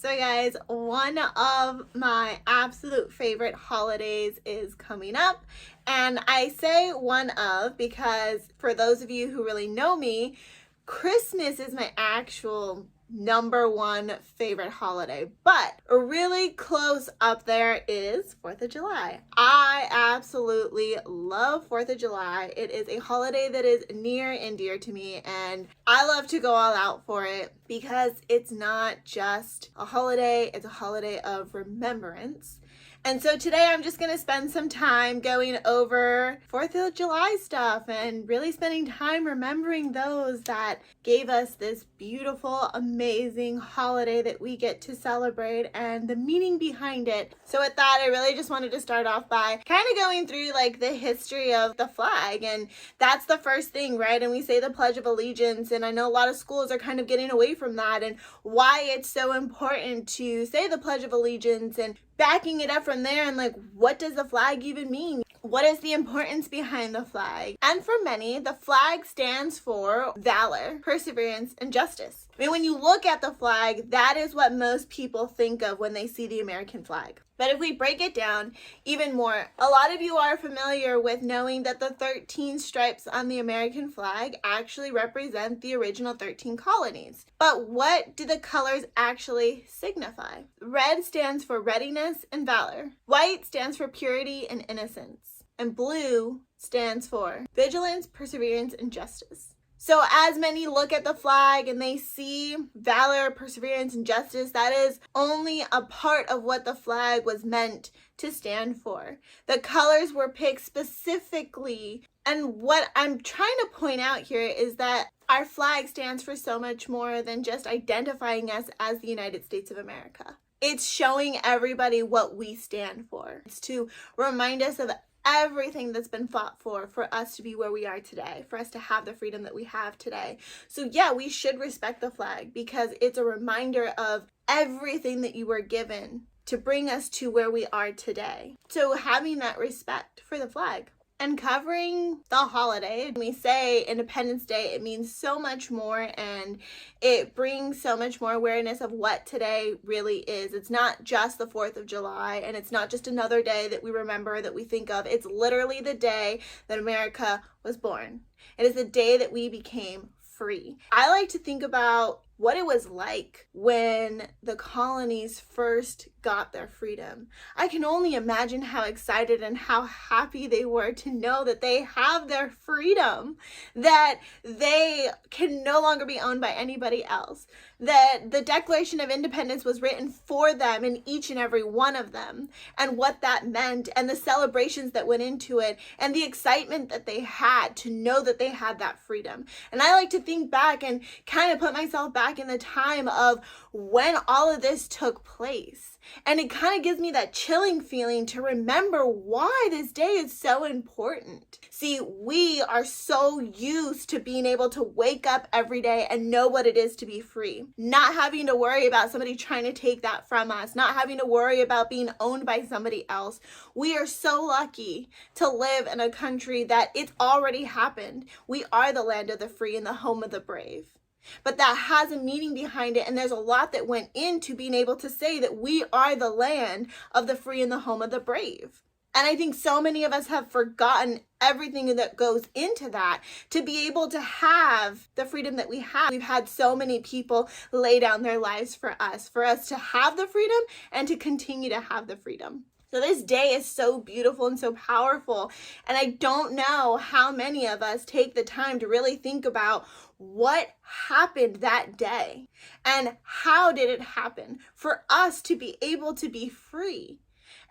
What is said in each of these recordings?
So guys, one of my absolute favorite holidays is coming up, and I say one of because for those of you who really know me, Christmas is my actual number one favorite holiday, but really close up there is 4th of July. I absolutely love 4th of July. It is a holiday that is near and dear to me, and I love to go all out for it because it's not just a holiday, it's a holiday of remembrance. And so today I'm just going to spend some time going over 4th of July stuff and really spending time remembering those that gave us this beautiful, amazing holiday that we get to celebrate and the meaning behind it. So with that, I really just wanted to start off by kind of going through like the history of the flag, and that's the first thing, right? And we say the Pledge of Allegiance, and I know a lot of schools are kind of getting away from that and why it's so important to say the Pledge of Allegiance and backing it up from there, and like, what does the flag even mean? What is the importance behind the flag? And for many, the flag stands for valor, perseverance, and justice. I mean, when you look at the flag, that is what most people think of when they see the American flag. But if we break it down even more, a lot of you are familiar with knowing that the 13 stripes on the American flag actually represent the original 13 colonies. But what do the colors actually signify? Red stands for readiness and valor. White stands for purity and innocence. And blue stands for vigilance, perseverance, and justice. So as many look at the flag and they see valor, perseverance, and justice, that is only a part of what the flag was meant to stand for. The colors were picked specifically, and what I'm trying to point out here is that our flag stands for so much more than just identifying us as the United States of America. It's showing everybody what we stand for. It's to remind us of everything that's been fought for us to be where we are today, for us to have the freedom that we have today. So yeah, we should respect the flag because it's a reminder of everything that you were given to bring us to where we are today. So having that respect for the flag. And covering the holiday, when we say Independence Day, it means so much more, and it brings so much more awareness of what today really is. It's not just the 4th of July, and it's not just another day that we remember, that we think of. It's literally the day that America was born. It is the day that we became free. I like to think about what it was like when the colonies first got their freedom. I can only imagine how excited and how happy they were to know that they have their freedom, that they can no longer be owned by anybody else, that the Declaration of Independence was written for them in each and every one of them, and what that meant, and the celebrations that went into it, and the excitement that they had to know that they had that freedom. And I like to think back and kind of put myself back in the time of when all of this took place. And it kind of gives me that chilling feeling to remember why this day is so important. See, we are so used to being able to wake up every day and know what it is to be free. Not having to worry about somebody trying to take that from us. Not having to worry about being owned by somebody else. We are so lucky to live in a country that it's already happened. We are the land of the free and the home of the brave. But that has a meaning behind it, and there's a lot that went into being able to say that we are the land of the free and the home of the brave. And I think so many of us have forgotten everything that goes into that to be able to have the freedom that we have. We've had so many people lay down their lives for us to have the freedom and to continue to have the freedom. So this day is so beautiful and so powerful, and I don't know how many of us take the time to really think about what happened that day and how did it happen for us to be able to be free.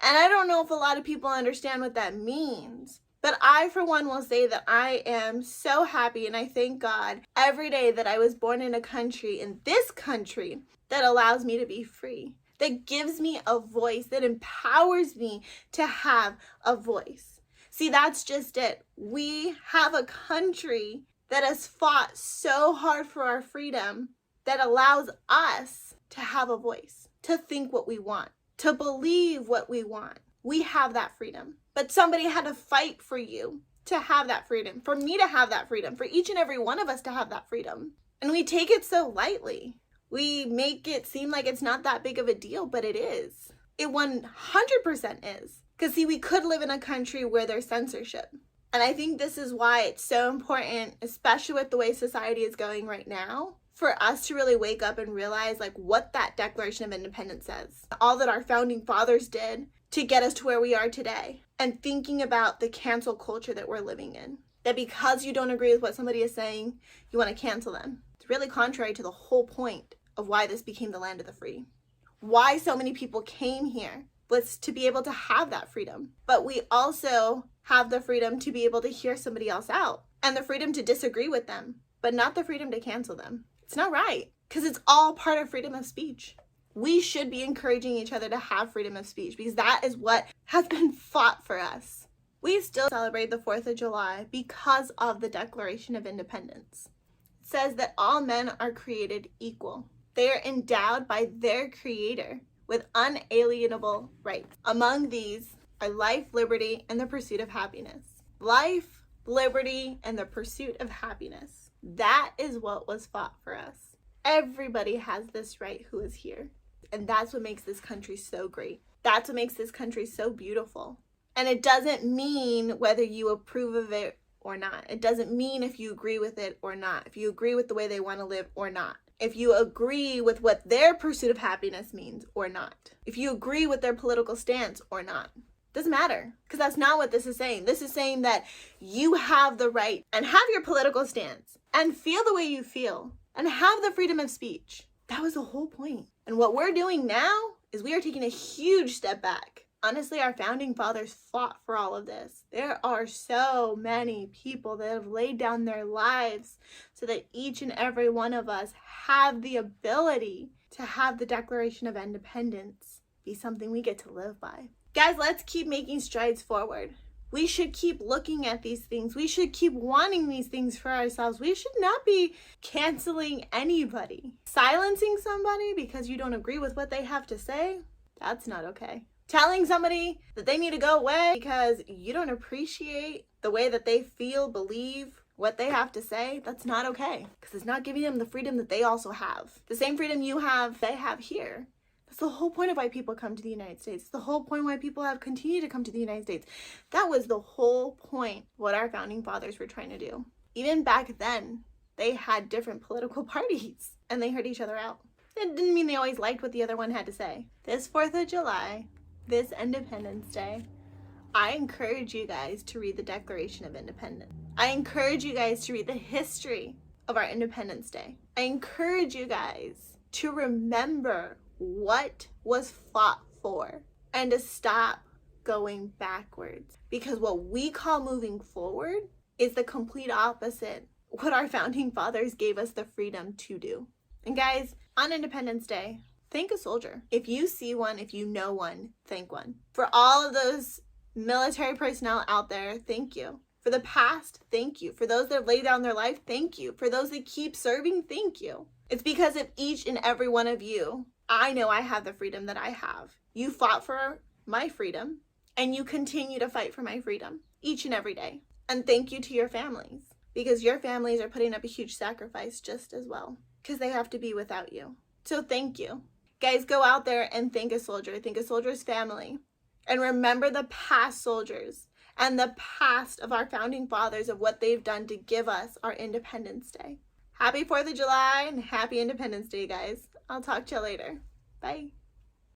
And I don't know if a lot of people understand what that means, but I, for one, will say that I am so happy and I thank God every day that I was born in a country, in this country, that allows me to be free, that gives me a voice, that empowers me to have a voice. See, that's just it. We have a country that has fought so hard for our freedom that allows us to have a voice, to think what we want, to believe what we want. We have that freedom. But somebody had to fight for you to have that freedom, for me to have that freedom, for each and every one of us to have that freedom. And we take it so lightly. We make it seem like it's not that big of a deal, but it is. It 100% is. Because see, we could live in a country where there's censorship. And I think this is why it's so important, especially with the way society is going right now, for us to really wake up and realize like what that Declaration of Independence says. All that our founding fathers did to get us to where we are today. And thinking about the cancel culture that we're living in. That because you don't agree with what somebody is saying, you want to cancel them. It's really contrary to the whole point of why this became the land of the free. Why so many people came here was to be able to have that freedom. But we also have the freedom to be able to hear somebody else out and the freedom to disagree with them, but not the freedom to cancel them. It's not right because it's all part of freedom of speech. We should be encouraging each other to have freedom of speech because that is what has been fought for us. We still celebrate the 4th of July because of the Declaration of Independence. It says that all men are created equal. They are endowed by their Creator with unalienable rights. Among these are life, liberty, and the pursuit of happiness. Life, liberty, and the pursuit of happiness. That is what was fought for us. Everybody has this right who is here. And that's what makes this country so great. That's what makes this country so beautiful. And it doesn't mean whether you approve of it or not. It doesn't mean if you agree with it or not. If you agree with the way they want to live or not. If you agree with what their pursuit of happiness means or not. If you agree with their political stance or not. Doesn't matter, because that's not what this is saying. This is saying that you have the right and have your political stance and feel the way you feel and have the freedom of speech. That was the whole point. And what we're doing now is we are taking a huge step back. Honestly, our founding fathers fought for all of this. There are so many people that have laid down their lives so that each and every one of us have the ability to have the Declaration of Independence be something we get to live by. Guys, let's keep making strides forward. We should keep looking at these things. We should keep wanting these things for ourselves. We should not be canceling anybody. Silencing somebody because you don't agree with what they have to say, that's not okay. Telling somebody that they need to go away because you don't appreciate the way that they feel, believe, what they have to say, that's not okay. Because it's not giving them the freedom that they also have. The same freedom you have, they have here. That's the whole point of why people come to the United States. It's the whole point why people have continued to come to the United States. That was the whole point what our founding fathers were trying to do. Even back then, they had different political parties and they heard each other out. It didn't mean they always liked what the other one had to say. This 4th of July, this Independence Day, I encourage you guys to read the Declaration of Independence. I encourage you guys to read the history of our Independence Day. I encourage you guys to remember what was fought for and to stop going backwards, because what we call moving forward is the complete opposite what our founding fathers gave us the freedom to do. And guys, on Independence Day, thank a soldier. If you see one, if you know one, thank one. For all of those military personnel out there, thank you. For the past, thank you. For those that lay down their life, thank you. For those that keep serving, thank you. It's because of each and every one of you, I know I have the freedom that I have. You fought for my freedom, and you continue to fight for my freedom each and every day. And thank you to your families, because your families are putting up a huge sacrifice just as well, because they have to be without you. So thank you. Guys, go out there and thank a soldier. Thank a soldier's family. And remember the past soldiers and the past of our founding fathers of what they've done to give us our Independence Day. Happy 4th of July and happy Independence Day, guys. I'll talk to you later. Bye.